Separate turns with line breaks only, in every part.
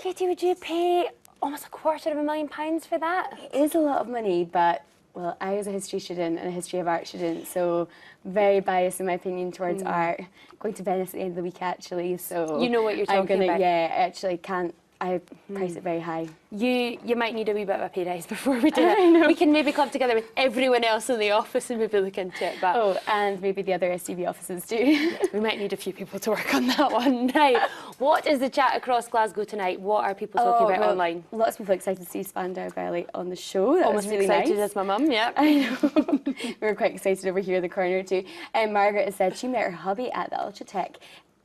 Katie, would you pay almost £250,000 for that?
It is a lot of money, but, well, I was a history student and a history of art student, so very biased in my opinion towards art. Going to Venice at the end of the week, actually, so...
You know what you're talking about.
Yeah, I actually can't... I price it very high.
You might need a wee bit of a pay rise before we do it. We can maybe club together with everyone else in the office and maybe look into it. But
oh, and maybe the other STV offices too.
We might need a few people to work on that one. Now, what is the chat across Glasgow tonight? What are people talking about online?
Lots of people excited to see Spandau Ballet on the show. That
Almost
was really
excited
nice.
as my mum, yeah.
I know. We were quite excited over here in the corner too. And Margaret has said she met her hubby at the Ultratech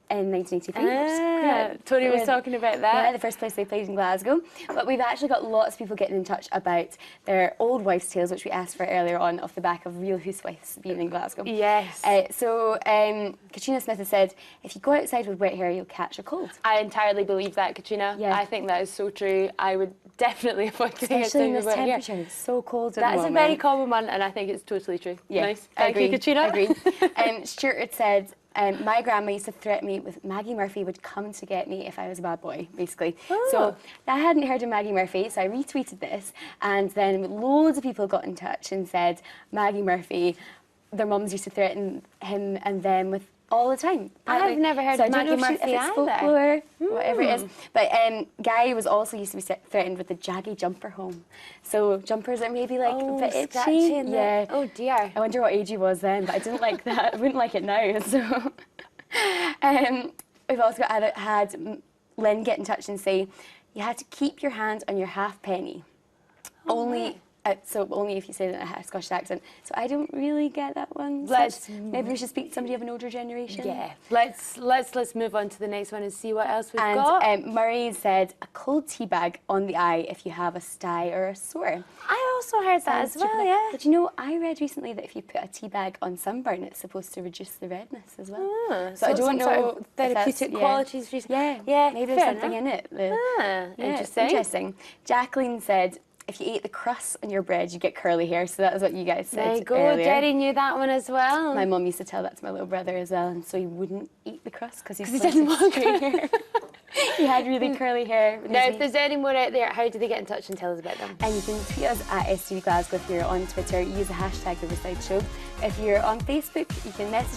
in 1983.
Tony was talking about that.
Yeah, the first place they played in Glasgow. But we've actually got lots of people getting in touch about their old wives' tales, which we asked for earlier on off the back of Real Housewives being in Glasgow.
Yes.
Katrina Smith has said, if you go outside with wet hair, you'll catch a cold.
I entirely believe that, Katrina.
Yeah.
I think that is so true. I would definitely avoid going
Especially in
outside
this
with wet hair.
temperature. It's so cold at the
That's a
moment.
very common one, and I think it's totally true.
Yeah,
Nice. Thank you, Katrina.
Agreed. Stuart had said, my grandma used to threaten me with Maggie Murphy would come to get me if I was a bad boy, basically.
Oh.
So I hadn't heard of Maggie Murphy, so I retweeted this, and then loads of people got in touch and said, Maggie Murphy, their mums used to threaten him and them with all the time.
I've never heard
so
of
I don't
Maggie
know if
Murphy
it's
either.
folklore, whatever it is. But Guy was also used to be threatened with the jaggy jumper home. So jumpers are maybe like a bit itchy.
scratchy and
Yeah.
Oh dear.
I wonder what age he was then, but I didn't like that. I wouldn't like it now. So, we've also had Lynn get in touch and say, you had to keep your hand on your halfpenny. Only if you say it in a Scottish accent. So I don't really get that one. Maybe we should speak to somebody of an older generation.
Yeah. Let's move on to the next one and see what else we've got.
And Murray said a cold tea bag on the eye if you have a sty or a sore.
I also heard that as well, yeah.
But you know, I read recently that if you put a tea bag on sunburn, it's supposed to reduce the redness as well.
So I don't know
sort of
if therapeutic qualities.
Yeah, maybe there's something in it. Interesting. Jacqueline said, if you ate the crust on your bread, you get curly hair. So that is what you guys said
There you go.
earlier.
Jerry knew that one as well.
My mum used to tell that to my little brother as well, and so he wouldn't eat the crust because he
didn't want
straight hair. He had really curly hair.
Now, if there's any more out there, how do they get in touch and tell us about them?
And you can tweet us at STV Glasgow if you're on Twitter. Use the hashtag Riverside Show. If you're on Facebook, you can message